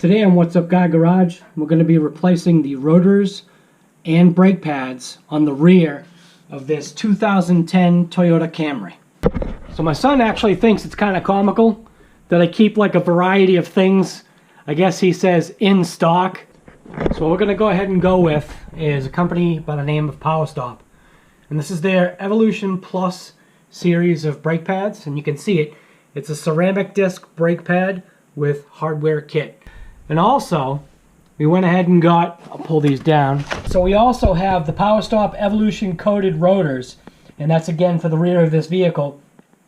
Today on What's Up Guy Garage, we're going to be replacing the rotors and brake pads on the rear of this 2010 Toyota Camry. So my son actually thinks it's kind of comical that I keep like a variety of things, I guess he says, in stock. So what we're going to go ahead and go with is a company by the name of PowerStop. And this is their Evolution Plus series of brake pads, and you can see it. It's a ceramic disc brake pad with hardware kit. And also, we went ahead and got, I'll pull these down. So we also have the PowerStop Evolution coated rotors, and that's again for the rear of this vehicle.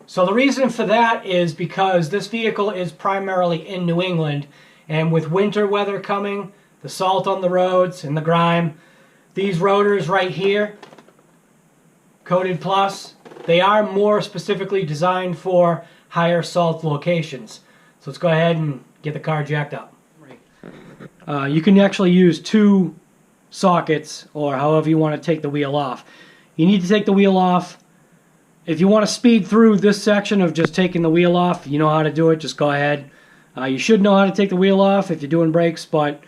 So the reason for that is because this vehicle is primarily in New England, and with winter weather coming, the salt on the roads and the grime, these rotors right here, coated plus, they are more specifically designed for higher salt locations. So let's go ahead and get the car jacked up. You can actually use two sockets, or however you want to take the wheel off. You need to take the wheel off. If you want to speed through this section of just taking the wheel off, you know how to do it, just go ahead. You should know how to take the wheel off if you're doing brakes, but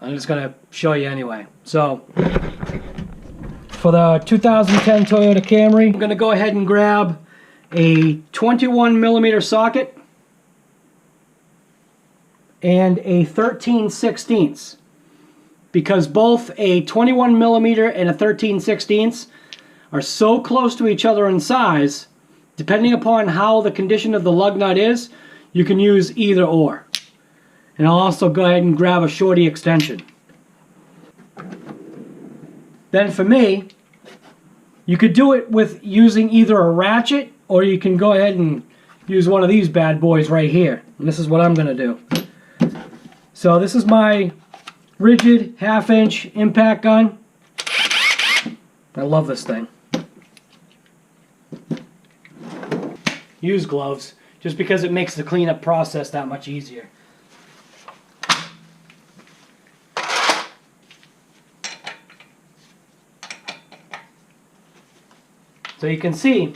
I'm just going to show you anyway. So, for the 2010 Toyota Camry, I'm going to go ahead and grab a 21mm socket and a 13/16, because both a 21mm and a 13/16 are so close to each other in size, depending upon how the condition of the lug nut is, you can use either or. And I'll also go ahead and grab a shorty extension. Then for me, you could do it with using either a ratchet, or you can go ahead and use one of these bad boys right here. And this is what I'm going to do. So this is my rigid 1/2-inch impact gun. I love this thing. Use gloves, just because it makes the cleanup process that much easier. So you can see,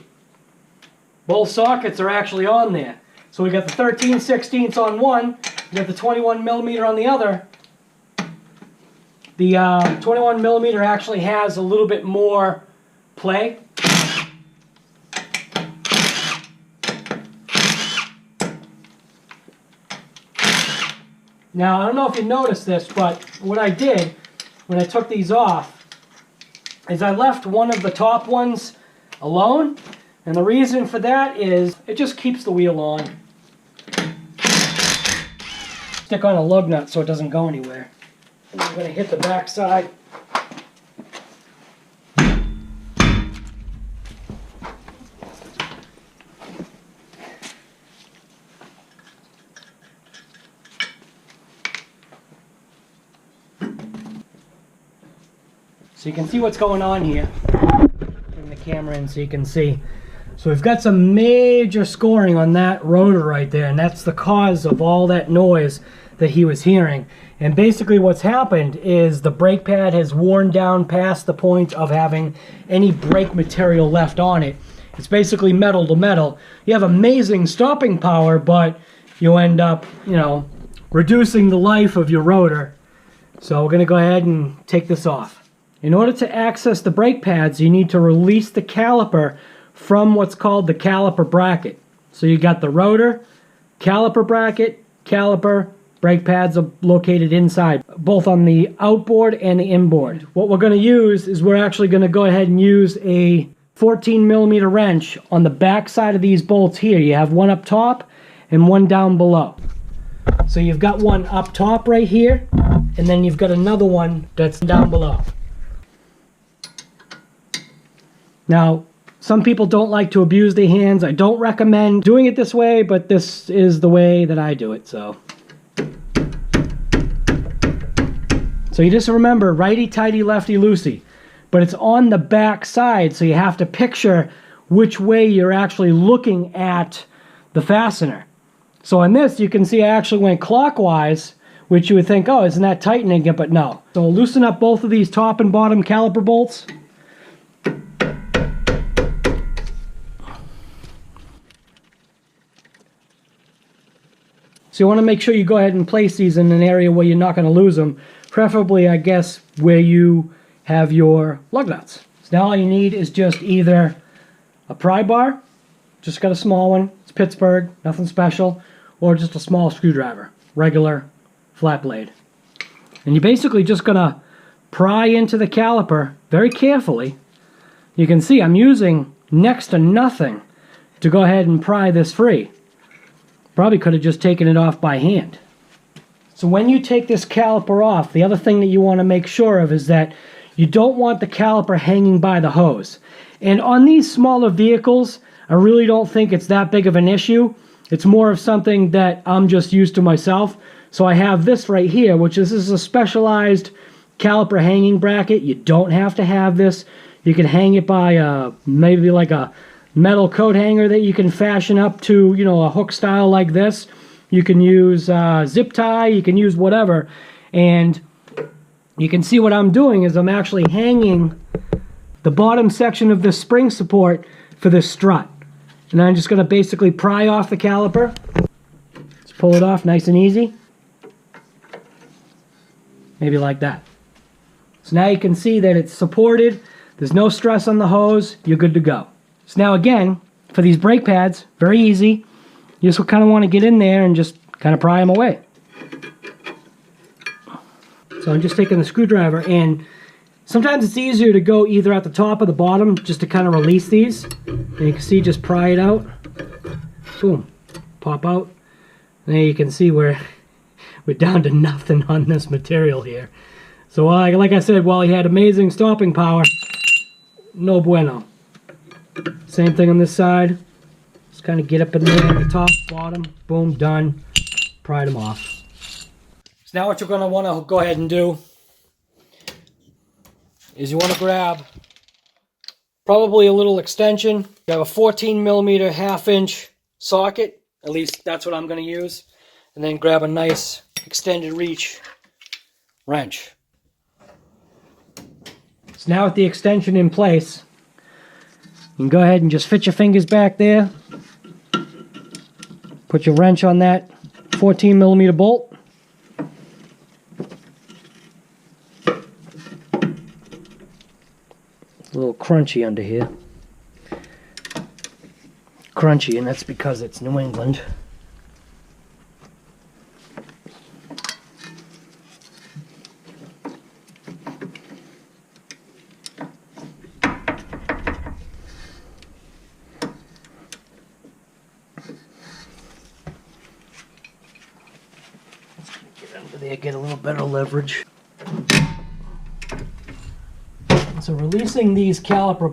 both sockets are actually on there. So we got the 13/16 on one, we got the 21mm on the other. The 21mm actually has a little bit more play. Now, I don't know if you noticed this, but what I did when I took these off is I left one of the top ones alone, and the reason for that is it just keeps the wheel on. Stick on a lug nut so it doesn't go anywhere. And I'm going to hit the back side. So you can see what's going on here. Bring the camera in so you can see. So we've got some major scoring on that rotor right there, and that's the cause of all that noise that he was hearing. And basically what's happened is the brake pad has worn down past the point of having any brake material left on it. It's basically metal to metal. You have amazing stopping power, but you end up, reducing the life of your rotor. So we're going to go ahead and take this off. In order to access the brake pads, you need to release the caliper from what's called the caliper bracket. So you got the rotor, caliper bracket, caliper, brake pads are located inside, both on the outboard and the inboard. What we're going to use is we're actually going to go ahead and use a 14mm wrench on the back side of these bolts here. You have one up top and one down below. So you've got one up top right here, and then you've got another one that's down below. Now, some people don't like to abuse their hands. I don't recommend doing it this way, but this is the way that I do it, so. So you just remember, righty-tighty, lefty-loosey. But it's on the back side, so you have to picture which way you're actually looking at the fastener. So in this, you can see I actually went clockwise, which you would think, oh, isn't that tightening it? But no. So we'll loosen up both of these top and bottom caliper bolts. So you want to make sure you go ahead and place these in an area where you're not going to lose them. Preferably, I guess, where you have your lug nuts. So now all you need is just either a pry bar, just got a small one, it's Pittsburgh, nothing special, or just a small screwdriver, regular flat blade. And you're basically just going to pry into the caliper very carefully. You can see I'm using next to nothing to go ahead and pry this free. Probably could have just taken it off by hand. So when you take this caliper off, the other thing that you want to make sure of is that you don't want the caliper hanging by the hose. And on these smaller vehicles, I really don't think it's that big of an issue. It's more of something that I'm just used to myself. So I have this right here, which is a specialized caliper hanging bracket. You don't have to have this. You can hang it by maybe like a metal coat hanger that you can fashion up to, you know, a hook style like this. You can use zip tie, you can use whatever. And you can see what I'm doing is I'm actually hanging the bottom section of this spring support for this strut. And I'm just going to basically pry off the caliper. Just pull it off nice and easy. Maybe like that. So now you can see that it's supported. There's no stress on the hose. You're good to go. So now again, for these brake pads, very easy. You just kind of want to get in there and just kind of pry them away. So I'm just taking the screwdriver, and sometimes it's easier to go either at the top or the bottom just to kind of release these. And you can see, just pry it out. Boom. Pop out. And there you can see we're down to nothing on this material here. So like I said, while he had amazing stopping power, no bueno. Same thing on this side. Just kind of get up in there at the top, bottom, boom, done. Pried them off. So now what you're going to want to go ahead and do is you want to grab probably a little extension. You have a 14mm 1/2" socket. At least that's what I'm going to use. And then grab a nice extended reach wrench. So now with the extension in place, you can go ahead and just fit your fingers back there. Put your wrench on that 14mm bolt. It's a little crunchy under here. Crunchy, and that's because it's New England. There, get a little better leverage. So releasing these caliper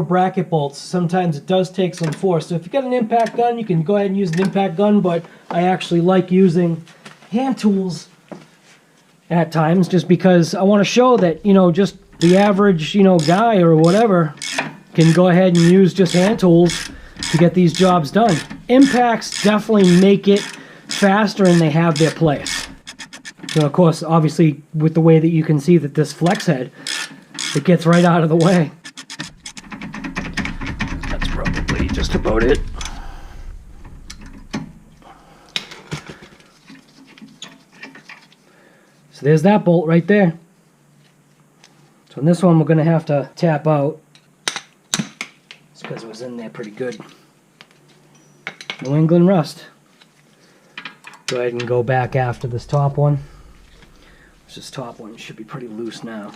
bracket bolts, sometimes it does take some force. So if you've got an impact gun, you can go ahead and use an impact gun, but I actually like using hand tools at times just because I want to show that, you know, just the average, you know, guy or whatever can go ahead and use just hand tools to get these jobs done. Impacts definitely make it faster, and they have their place. So of course, obviously, with the way that you can see that this flex head, it gets right out of the way. That's probably just about it. So there's that bolt right there. So in this one, we're going to have to tap out. It's because it was in there pretty good. New England rust. Go ahead and go back after this top one. This top one should be pretty loose now.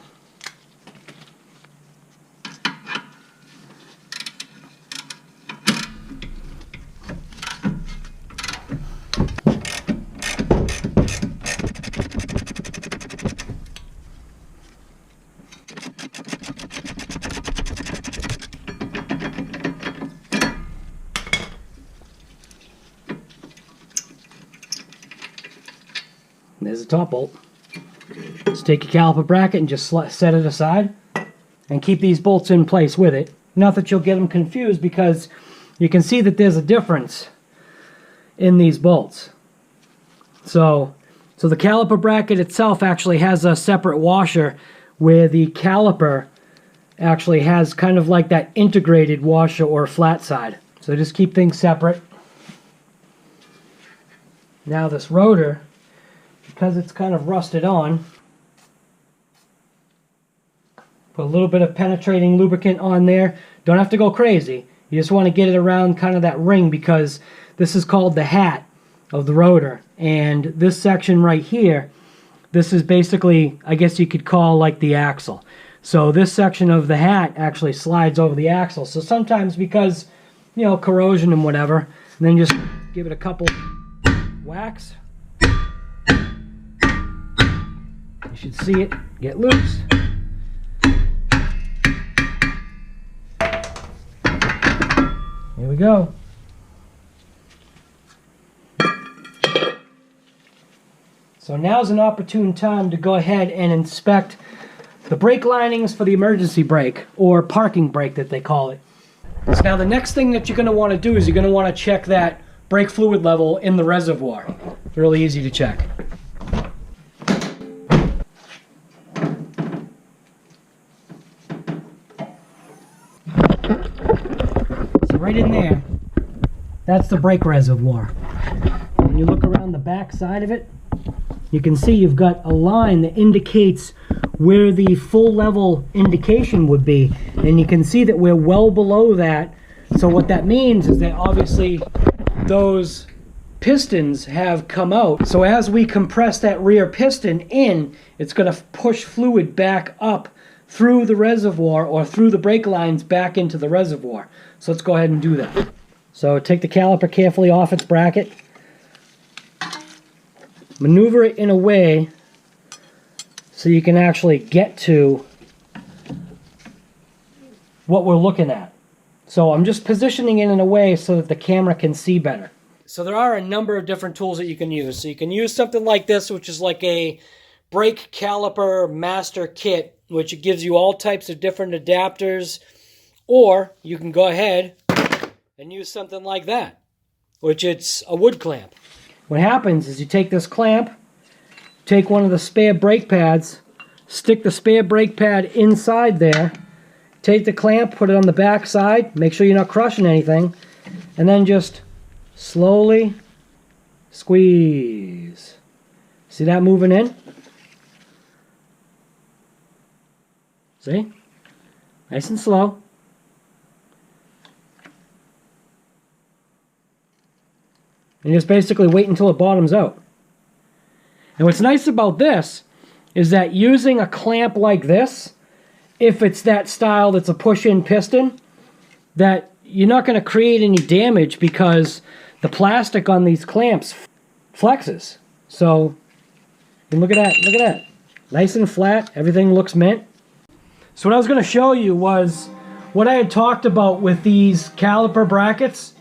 There's the top bolt. Just take your caliper bracket and just set it aside and keep these bolts in place with it. Not that you'll get them confused, because you can see that there's a difference in these bolts. So the caliper bracket itself actually has a separate washer, where the caliper actually has kind of like that integrated washer or flat side. So just keep things separate. Now this rotor, because it's kind of rusted on, put a little bit of penetrating lubricant on there. Don't have to go crazy. You just want to get it around kind of that ring, because this is called the hat of the rotor. And this section right here, this is basically, I guess you could call like the axle. So this section of the hat actually slides over the axle. So sometimes because, you know, corrosion and whatever, and then just give it a couple whacks. You should see it get loose. Here we go. So now's an opportune time to go ahead and inspect the brake linings for the emergency brake, or parking brake that they call it. So now the next thing that you're going to want to do is you're going to want to check that brake fluid level in the reservoir. It's really easy to check. So right in there, that's the brake reservoir. When you look around the back side of it, you can see you've got a line that indicates where the full level indication would be, and you can see that we're well below that. So what that means is that obviously those pistons have come out. So as we compress that rear piston in, it's going to push fluid back up through the reservoir, or through the brake lines back into the reservoir. So let's go ahead and do that. So take the caliper carefully off its bracket. Maneuver it in a way so you can actually get to what we're looking at. So I'm just positioning it in a way so that the camera can see better. So there are a number of different tools that you can use. So you can use something like this, which is like a brake caliper master kit, which gives you all types of different adapters. Or you can go ahead and use something like that, which it's a wood clamp. What happens is you take this clamp, take one of the spare brake pads, stick the spare brake pad inside there, take the clamp, put it on the back side, make sure you're not crushing anything, and then just slowly squeeze. See that moving in? See? Nice and slow. And just basically wait until it bottoms out. And what's nice about this is that using a clamp like this, if it's that style that's a push-in piston, that you're not going to create any damage because the plastic on these clamps flexes. So, and look at that, look at that. Nice and flat, everything looks mint. So what I was going to show you was what I had talked about with these caliper brackets,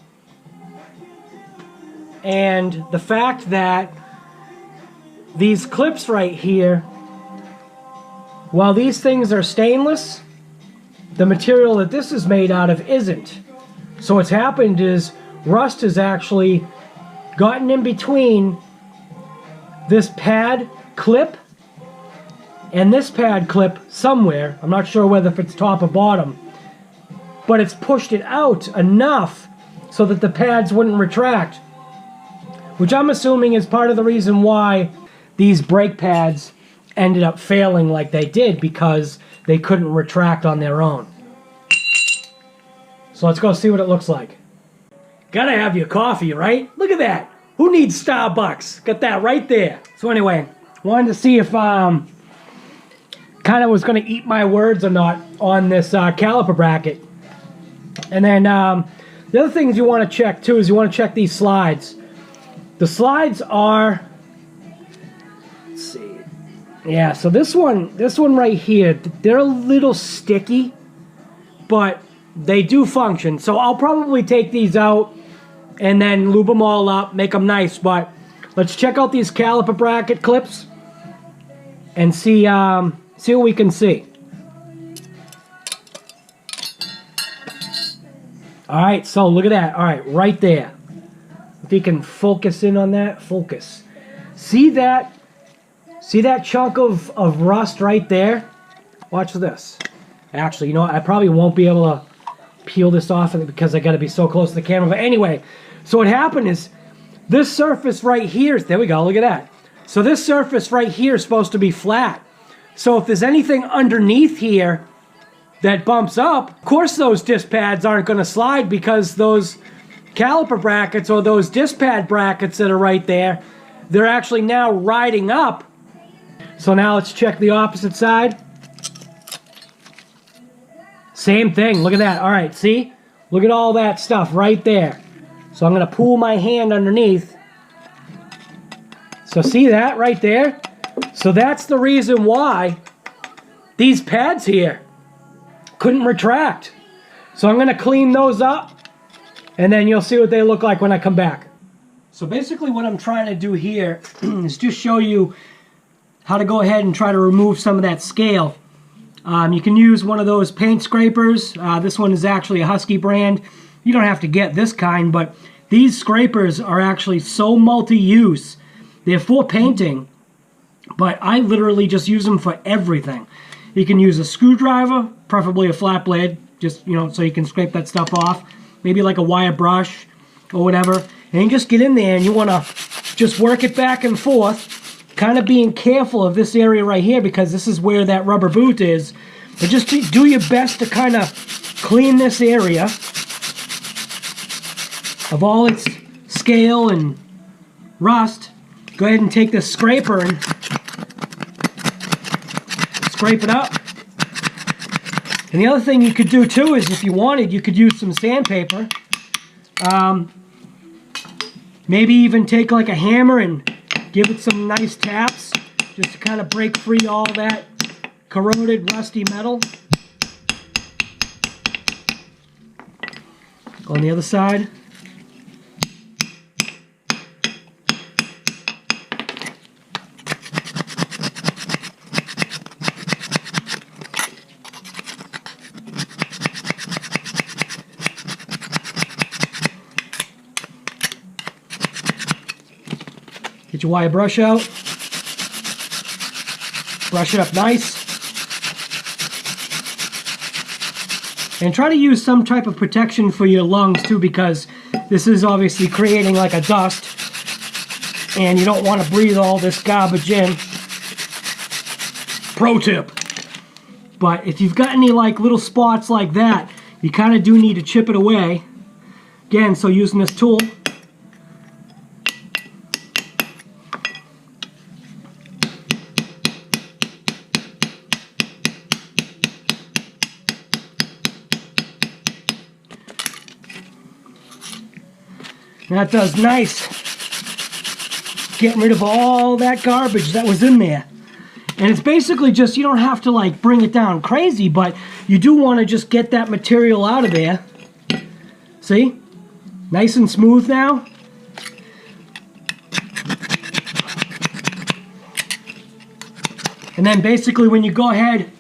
and the fact that these clips right here, while these things are stainless, the material that this is made out of isn't. So what's happened is rust has actually gotten in between this pad clip and this pad clip somewhere. I'm not sure whether if it's top or bottom, but it's pushed it out enough so that the pads wouldn't retract, which I'm assuming is part of the reason why these brake pads ended up failing like they did, because they couldn't retract on their own. So let's go see what it looks like. Gotta have your coffee, right? Look at that. Who needs Starbucks? Got that right there. So anyway, wanted to see if kind of was going to eat my words or not on this caliper bracket. And then the other things you want to check too is you want to check these slides. The slides are, let's see, yeah, so this one right here, they're a little sticky, but they do function. So I'll probably take these out and then lube them all up, make them nice. But let's check out these caliper bracket clips and see what we can see. All right, so look at that. All right, right there. If you can focus in on that, focus. See that chunk of rust right there? Watch this. Actually, you know what? I probably won't be able to peel this off because I got to be so close to the camera. But anyway, so what happened is this surface right here, there we go, look at that. So this surface right here is supposed to be flat. So if there's anything underneath here that bumps up, of course those disc pads aren't going to slide, because those caliper brackets or those disc pad brackets that are right there, they're actually now riding up. So now let's check the opposite side. Same thing, look at that. All right, see? Look at all that stuff right there. So I'm going to pull my hand underneath. So see that right there? So that's the reason why these pads here couldn't retract. So I'm going to clean those up, and then you'll see what they look like when I come back. So basically what I'm trying to do here is just show you how to go ahead and try to remove some of that scale. You can use one of those paint scrapers. This one is actually a Husky brand. You don't have to get this kind, but these scrapers are actually so multi-use. They're for painting, but I literally just use them for everything. You can use a screwdriver, preferably a flat blade, just, you know, so you can scrape that stuff off. Maybe like a wire brush or whatever. And you just get in there and you want to just work it back and forth, kind of being careful of this area right here, because this is where that rubber boot is. But just do your best to kind of clean this area of all its scale and rust. Go ahead and take this scraper and scrape it up. And the other thing you could do too is, if you wanted, you could use some sandpaper. Maybe even take like a hammer and give it some nice taps, just to kind of break free all that corroded, rusty metal. On the other side. Get your wire brush out. Brush it up nice. And try to use some type of protection for your lungs too, because this is obviously creating like a dust. And you don't want to breathe all this garbage in. Pro tip. But if you've got any like little spots like that, you kind of do need to chip it away. Again, so using this tool. That does nice, getting rid of all that garbage that was in there. And it's basically just, you don't have to like bring it down crazy, but you do want to just get that material out of there. See? Nice and smooth now. And then basically when you go ahead,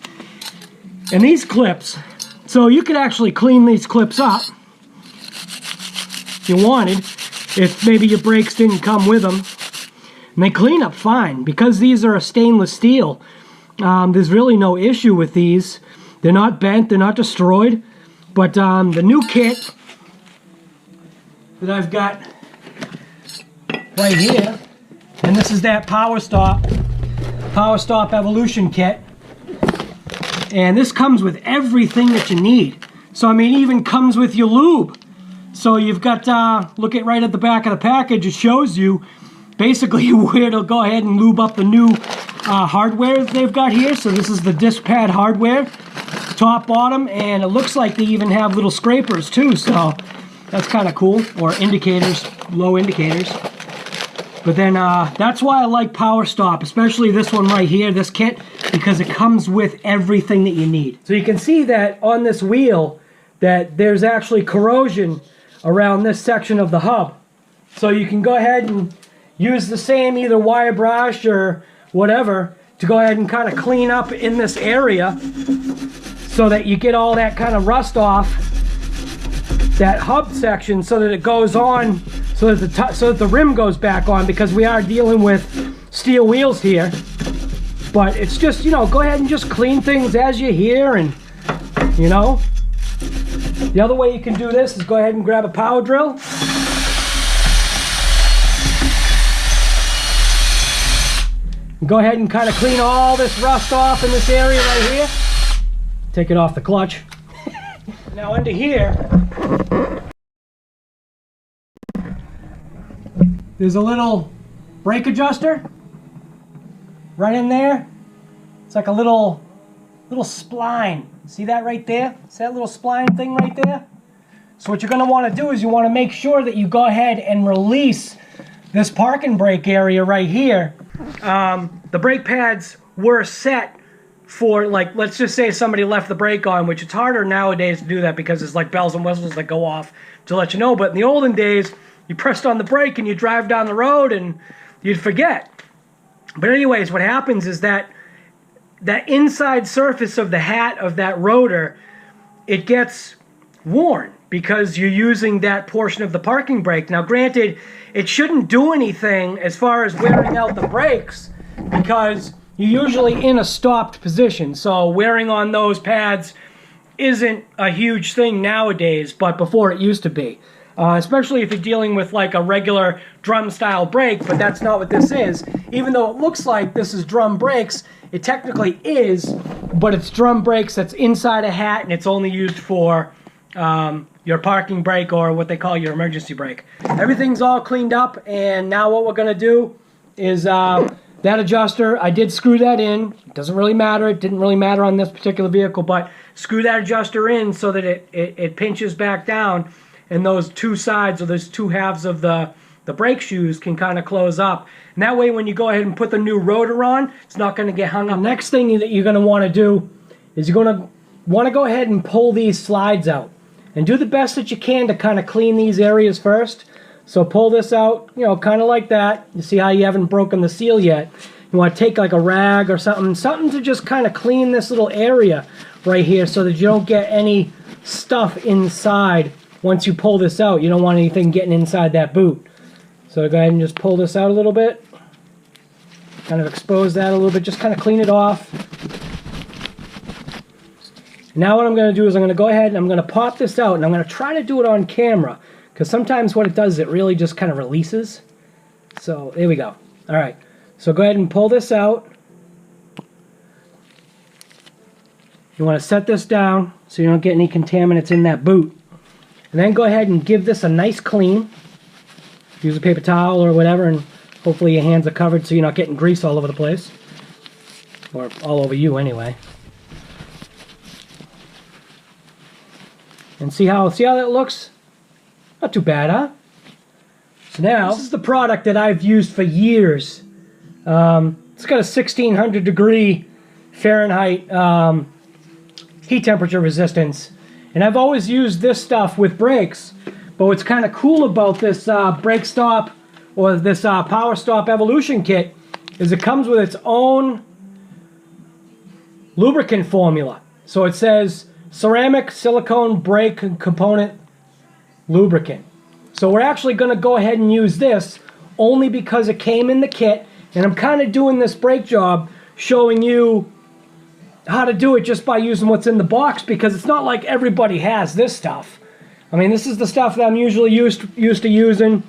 and these clips, so you could actually clean these clips up if you wanted, if maybe your brakes didn't come with them. And they clean up fine. Because these are a stainless steel, there's really no issue with these. They're not bent, they're not destroyed. But the new kit that I've got right here, and this is that Power Stop Evolution kit. And this comes with everything that you need. So I mean, it even comes with your lube. So you've got, look at right at the back of the package, it shows you basically where to go ahead and lube up the new hardware that they've got here. So this is the disc pad hardware, top, bottom, and it looks like they even have little scrapers too, so that's kind of cool, or indicators, low indicators. But then that's why I like Power Stop, especially this one right here, this kit, because it comes with everything that you need. So you can see that on this wheel that there's actually corrosion around this section of the hub. So you can go ahead and use the same either wire brush or whatever to go ahead and kind of clean up in this area so that you get all that kind of rust off that hub section, so that it goes on, so that the rim goes back on, because we are dealing with steel wheels here. But it's just, you know, go ahead and just clean things as you're here, and you know. The other way you can do this is go ahead and grab a power drill. Go ahead and kind of clean all this rust off in this area right here. Take it off the clutch. Now under here, there's a little brake adjuster right in there. It's like a little spline. See that right there? See that little spline thing right there? So what you're going to want to do is you want to make sure that you go ahead and release this parking brake area right here. The brake pads were set for, like, let's just say somebody left the brake on, which it's harder nowadays to do that because it's like bells and whistles that go off to let you know. But in the olden days, you pressed on the brake and you drive down the road and you'd forget. But anyways, what happens is that inside surface of the hat of that rotor, it gets worn because you're using that portion of the parking brake. Now granted, it shouldn't do anything as far as wearing out the brakes because you're usually in a stopped position. So wearing on those pads isn't a huge thing nowadays, but before it used to be. Especially if you're dealing with like a regular drum style brake, but that's not what this is. Even though it looks like this is drum brakes, it technically is, but it's drum brakes that's inside a hat and it's only used for your parking brake or what they call your emergency brake. Everything's all cleaned up, and now what we're going to do is that adjuster, I did screw that in. It doesn't really matter. It didn't really matter on this particular vehicle, but screw that adjuster in so that it pinches back down, and those two sides or those two halves of the brake shoes can kind of close up. And that way when you go ahead and put the new rotor on, it's not going to get hung up. Next thing that you're going to want to do is you're going to want to go ahead and pull these slides out. And do the best that you can to kind of clean these areas first. So pull this out, you know, kind of like that. You see how you haven't broken the seal yet. You want to take like a rag or something to just kind of clean this little area right here so that you don't get any stuff inside once you pull this out. You don't want anything getting inside that boot. So go ahead and just pull this out a little bit. Kind of expose that a little bit, just kind of clean it off. Now what I'm going to do is I'm going to go ahead and I'm going to pop this out, and I'm going to try to do it on camera because sometimes what it does is it really just kind of releases. So there we go. All right, so go ahead and pull this out. You want to set this down so you don't get any contaminants in that boot, and then go ahead and give this a nice clean. Use a paper towel or whatever, and hopefully your hands are covered so you're not getting grease all over the place, or all over you anyway. And see how that looks? Not too bad, huh? So now, this is the product that I've used for years. It's got a 1600 degree Fahrenheit heat temperature resistance. And I've always used this stuff with brakes. But what's kind of cool about this brake stop or this power stop evolution kit is it comes with its own lubricant formula. So it says ceramic silicone brake component lubricant. So we're actually going to go ahead and use this only because it came in the kit, and I'm kind of doing this brake job showing you how to do it just by using what's in the box, because it's not like everybody has this stuff. I mean, this is the stuff that I'm usually used to using,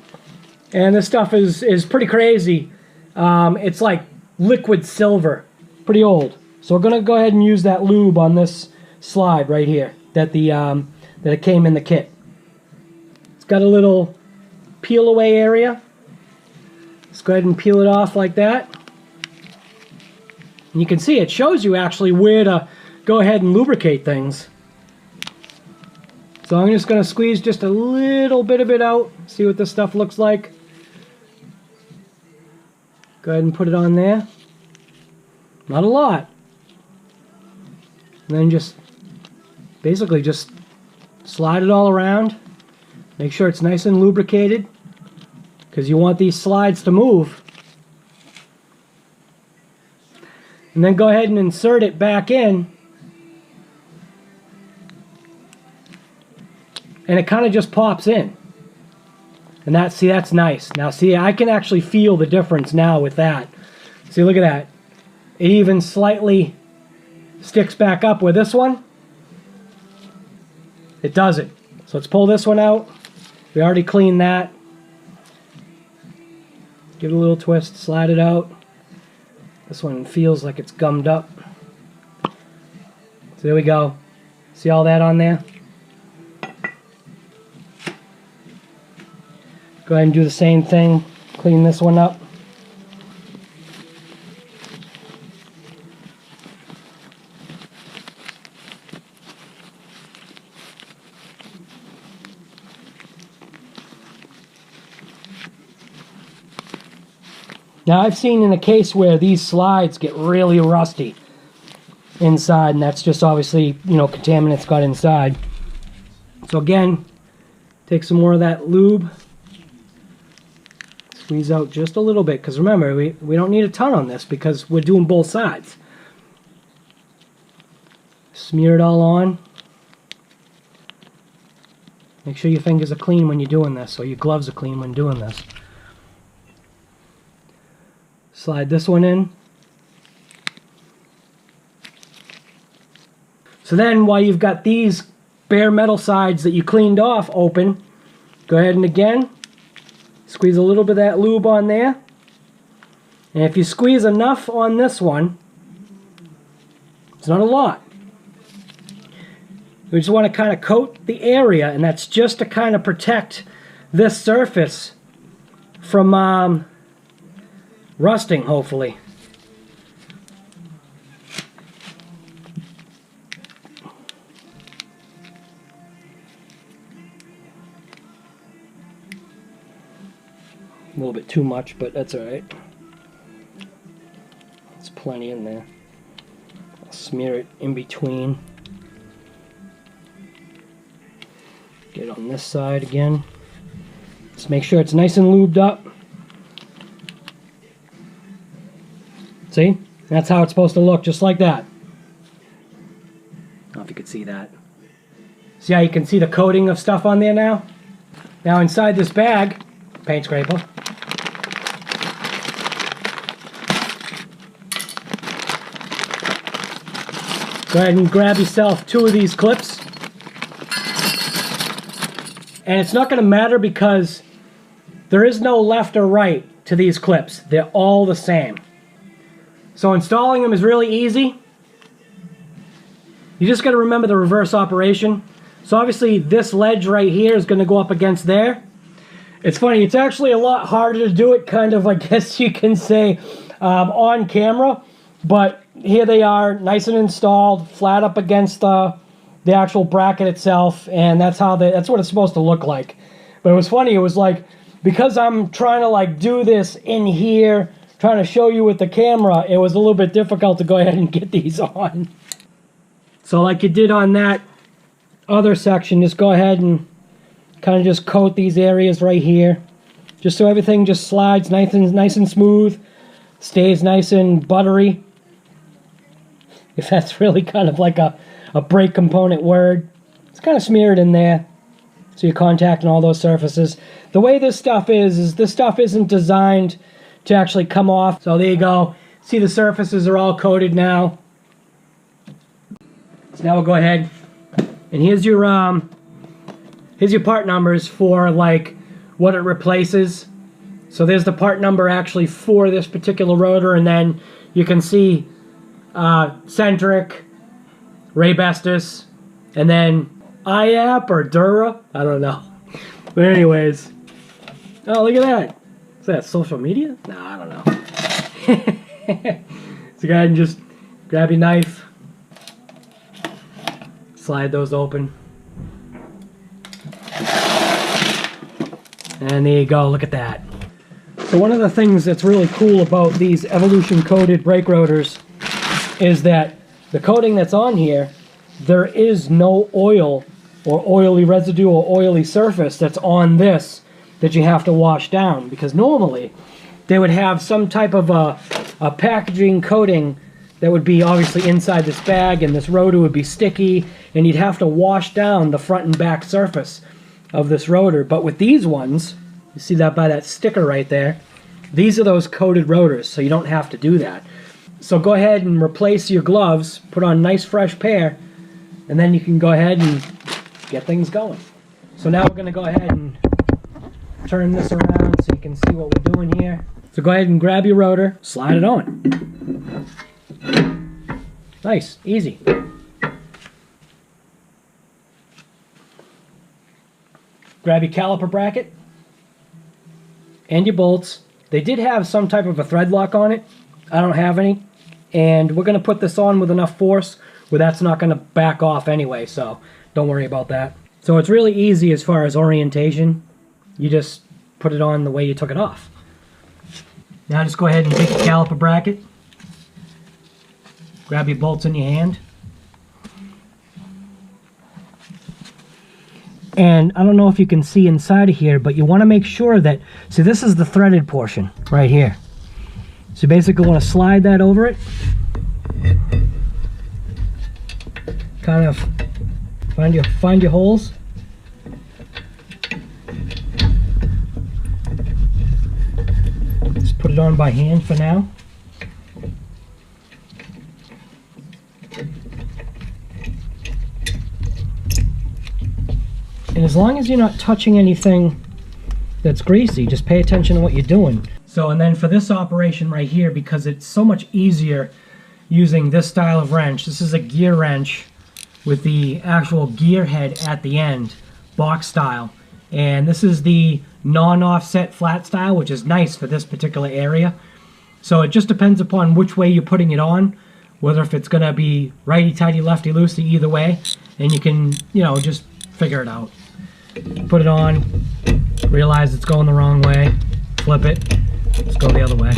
and this stuff is pretty crazy. It's like liquid silver, pretty old. So we're going to go ahead and use that lube on this slide right here that it came in the kit. It's got a little peel away area. Let's go ahead and peel it off like that. And you can see it shows you actually where to go ahead and lubricate things. So I'm just going to squeeze just a little bit of it out, see what this stuff looks like. Go ahead and put it on there. Not a lot. And then just basically just slide it all around. Make sure it's nice and lubricated, because you want these slides to move. And then go ahead and insert it back in. And it kind of just pops in. And that's nice. Now see, I can actually feel the difference now with that. See, look at that. It even slightly sticks back up with this one. It doesn't. So let's pull this one out. We already cleaned that. Give it a little twist, slide it out. This one feels like it's gummed up. So there we go. See all that on there? Go ahead and do the same thing. Clean this one up. Now I've seen in a case where these slides get really rusty inside, and that's just obviously, you know, contaminants got inside. So again, take some more of that lube, squeeze out just a little bit, because remember, we don't need a ton on this because we're doing both sides. Smear it all on. Make sure your fingers are clean when you're doing this, or your gloves are clean when doing this. Slide this one in. So then, while you've got these bare metal sides that you cleaned off open, go ahead and again, squeeze a little bit of that lube on there. And if you squeeze enough on this one, it's not a lot. We just want to kind of coat the area, and that's just to kind of protect this surface from rusting, hopefully. A little bit too much, but that's alright. There's plenty in there. I'll smear it in between. Get it on this side again. Just make sure it's nice and lubed up. See? That's how it's supposed to look, just like that. I don't know if you could see that. See how you can see the coating of stuff on there now? Now inside this bag, paint scraper. Go ahead and grab yourself 2 of these clips. And it's not going to matter because there is no left or right to these clips. They're all the same. So installing them is really easy. You just got to remember the reverse operation. So obviously this ledge right here is going to go up against there. It's funny, it's actually a lot harder to do it, kind of, I guess you can say, on camera. But here they are, nice and installed, flat up against the actual bracket itself, and that's what it's supposed to look like. But it was funny, it was like, because I'm trying to like do this in here, trying to show you with the camera, it was a little bit difficult to go ahead and get these on. So like you did on that other section, just go ahead and kind of just coat these areas right here, just so everything just slides nice and smooth, stays nice and buttery, if that's really kind of like a brake component word. It's kind of smeared in there, so you're contacting all those surfaces. The way this stuff is this stuff isn't designed to actually come off. So there you go. See, the surfaces are all coated now. So now we'll go ahead, and here's your part numbers for like what it replaces. So there's the part number actually for this particular rotor, and then you can see Centric, Raybestos, and then IAP or Dura. I don't know. But anyways, oh, look at that. Is that social media? No, I don't know. So go ahead and just grab your knife, slide those open, and there you go. Look at that. So one of the things that's really cool about these Evolution coated brake rotors is that the coating that's on here, there is no oil or oily residue or oily surface that's on this that you have to wash down, because normally they would have some type of a packaging coating that would be obviously inside this bag, and this rotor would be sticky, and you'd have to wash down the front and back surface of this rotor. But with these ones, you see that by that sticker right there, these are those coated rotors, so you don't have to do that. So go ahead and replace your gloves, put on a nice fresh pair, and then you can go ahead and get things going. So now we're going to go ahead and turn this around so you can see what we're doing here. So go ahead and grab your rotor, slide it on. Nice, easy. Grab your caliper bracket and your bolts. They did have some type of a thread lock on it. I don't have any. And we're going to put this on with enough force where that's not going to back off anyway, so don't worry about that. So it's really easy as far as orientation. You just put it on the way you took it off. Now just go ahead and take your caliper bracket. Grab your bolts in your hand. And I don't know if you can see inside of here, but you want to make sure that, see, this is the threaded portion right here. So you basically want to slide that over it. Kind of find your holes. Just put it on by hand for now. And as long as you're not touching anything that's greasy, just pay attention to what you're doing. So, and then for this operation right here, because it's so much easier using this style of wrench, this is a gear wrench with the actual gear head at the end, box style. And this is the non-offset flat style, which is nice for this particular area. So it just depends upon which way you're putting it on, whether if it's going to be righty-tighty, lefty-loosey, either way. And you can, you know, just figure it out. Put it on, realize it's going the wrong way, flip it, let's go the other way.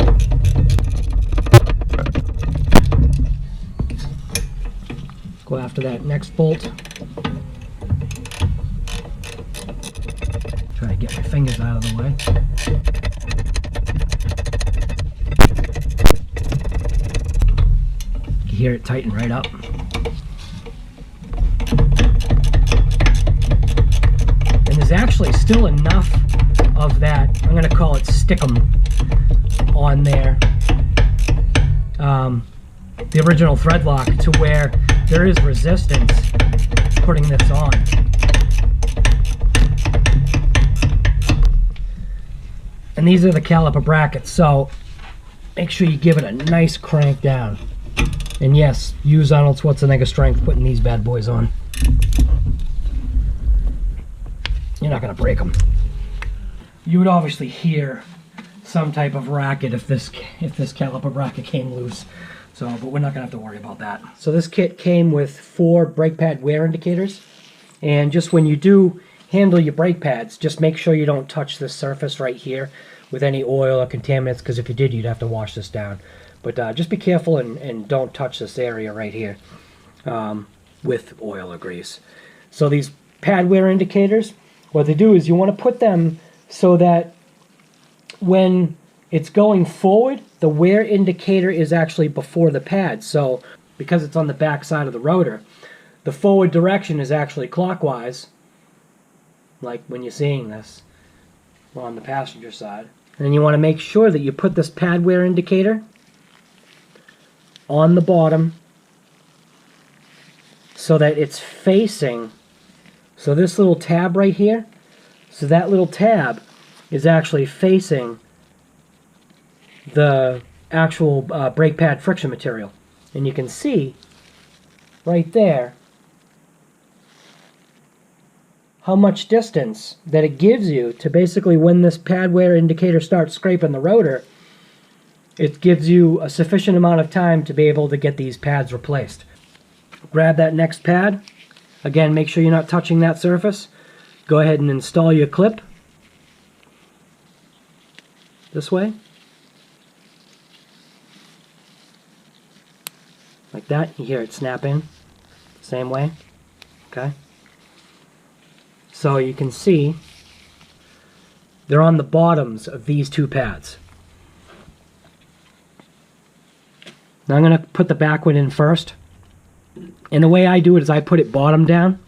Go after that next bolt. Try to get my fingers out of the way. You can hear it tighten right up. And there's actually still enough of that, I'm going to call it stickum, on there, the original thread lock, to where there is resistance putting this on. And these are the caliper brackets, so make sure you give it a nice crank down. And yes, use Arnold Schwarzenegger strength putting these bad boys on. You're not going to break them. You would obviously hear some type of racket if this caliper bracket came loose. So, but we're not going to have to worry about that. So this kit came with 4 brake pad wear indicators. And just when you do handle your brake pads, just make sure you don't touch this surface right here with any oil or contaminants, because if you did, you'd have to wash this down. But just be careful and don't touch this area right here with oil or grease. So these pad wear indicators, what they do is you want to put them so that when it's going forward, the wear indicator is actually before the pad. So because it's on the back side of the rotor, the forward direction is actually clockwise, like when you're seeing this on the passenger side. And then you want to make sure that you put this pad wear indicator on the bottom so that it's facing, so this little tab right here, so that little tab is actually facing the actual brake pad friction material. And you can see right there how much distance that it gives you to basically, when this pad wear indicator starts scraping the rotor, it gives you a sufficient amount of time to be able to get these pads replaced. Grab that next pad. Again, make sure you're not touching that surface. Go ahead and install your clip this way, like that. You hear it snap in, same way. Okay, so you can see they're on the bottoms of these 2 pads. Now I'm going to put the back one in first, and the way I do it is I put it bottom down.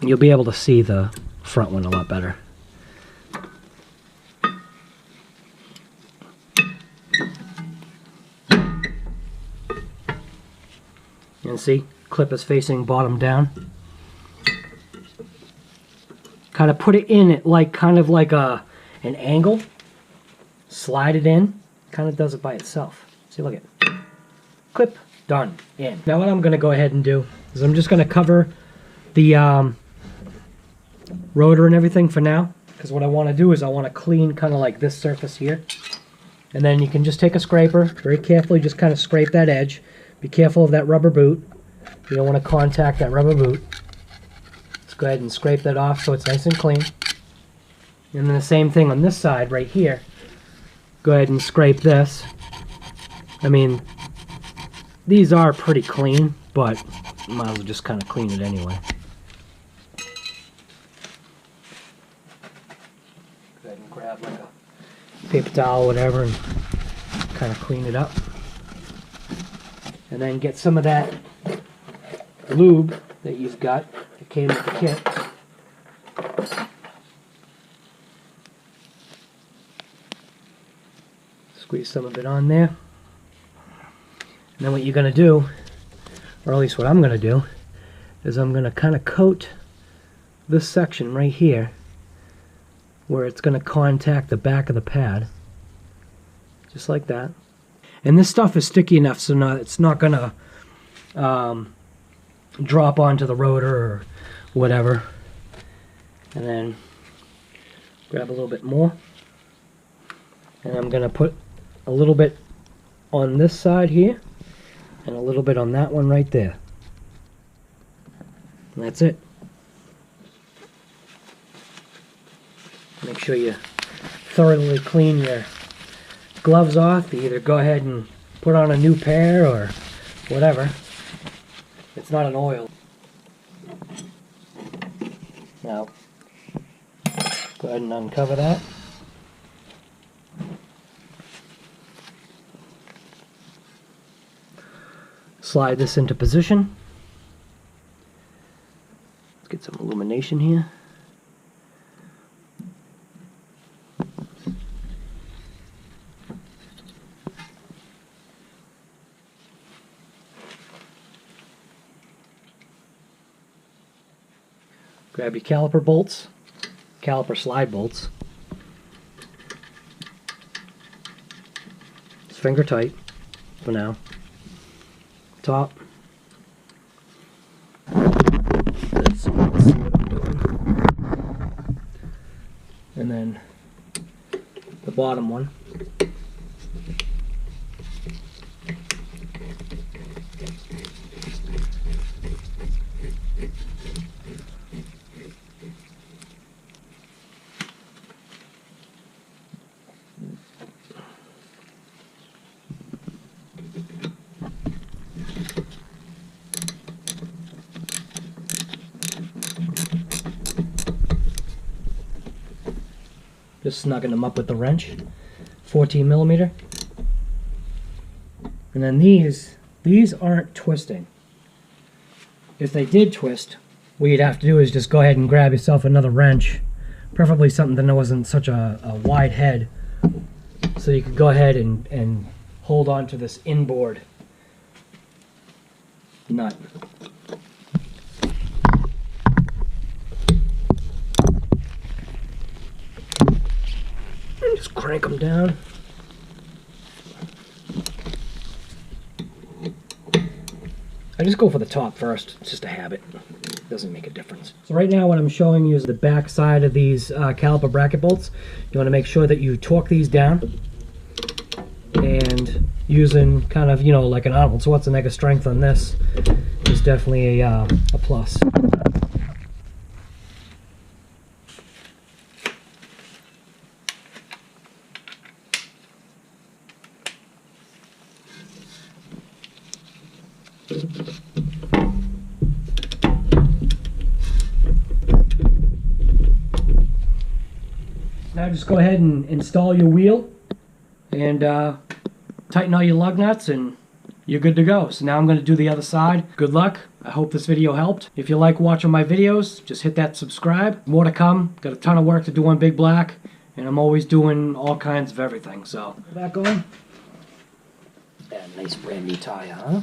You'll be able to see the front one a lot better. You can see, clip is facing bottom down. Kind of put it in it like kind of like an an angle, slide it in, kind of does it by itself. See, look at it. Clip, done, in. Now what I'm going to go ahead and do is I'm just going to cover the rotor and everything for now, because what I want to do is I want to clean kind of like this surface here. And then you can just take a scraper, very carefully just kind of scrape that edge. Be careful of that rubber boot. You don't want to contact that rubber boot. Let's go ahead and scrape that off so it's nice and clean. And then the same thing on this side right here. Go ahead and scrape this. I mean, these are pretty clean, but might as well just kind of clean it anyway. Go ahead and grab like a paper towel or whatever and kind of clean it up. And then get some of that lube that you've got that came with the kit. Squeeze some of it on there. And then what you're going to do, or at least what I'm going to do, is I'm going to kind of coat this section right here where it's going to contact the back of the pad. Just like that. And this stuff is sticky enough so it's not going to drop onto the rotor or whatever. And then grab a little bit more. And I'm going to put a little bit on this side here and a little bit on that one right there. And that's it. Make sure you thoroughly clean your gloves off. You either go ahead and put on a new pair or whatever. It's not an oil. Now, go ahead and uncover that. Slide this into position. Let's get some illumination here. Grab your caliper bolts, caliper slide bolts. It's finger tight for now. Top. Let's see what I'm doing. And then the bottom one. Just snugging them up with the wrench, 14 millimeter. And then these aren't twisting. If they did twist, what you'd have to do is just go ahead and grab yourself another wrench, preferably something that wasn't such a wide head, so you could go ahead and hold on to this inboard nut. Just crank them down. I just go for the top first. It's just a habit. It doesn't make a difference. So right now what I'm showing you is the back side of these caliper bracket bolts. You want to make sure that you torque these down. And using kind of, you know, like an Arnold Schwarzenegger strength on this is definitely a plus. Now just go ahead and install your wheel and tighten all your lug nuts and you're good to go. So now I'm going to do the other side. Good luck. I hope this video helped. If you like watching my videos, just hit that subscribe. More to come. Got a ton of work to do on Big Black, and I'm always doing all kinds of everything. So, back going. Yeah, nice brand new tire, huh?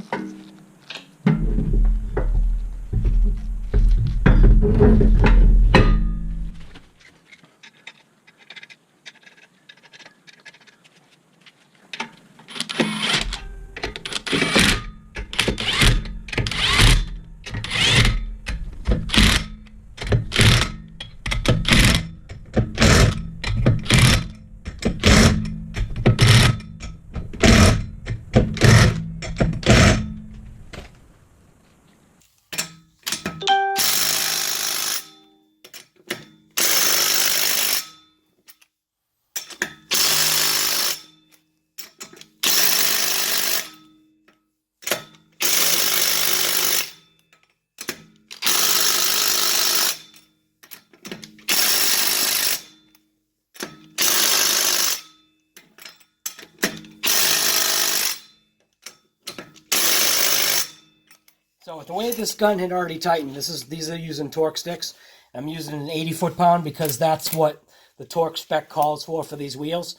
So with the way this gun had already tightened, these are using torque sticks. I'm using an 80 foot-pound because that's what the torque spec calls for these wheels.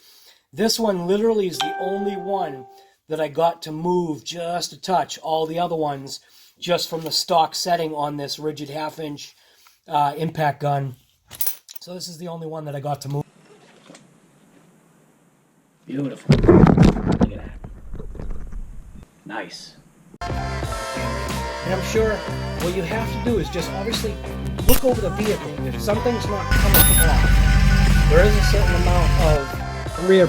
This one literally is the only one that I got to move just a touch. All the other ones just from the stock setting on this rigid half-inch impact gun. So this is the only one that I got to move. Beautiful. Look at that. Nice. And I'm sure what you have to do is just obviously look over the vehicle. If something's not coming off, there is a certain amount of rear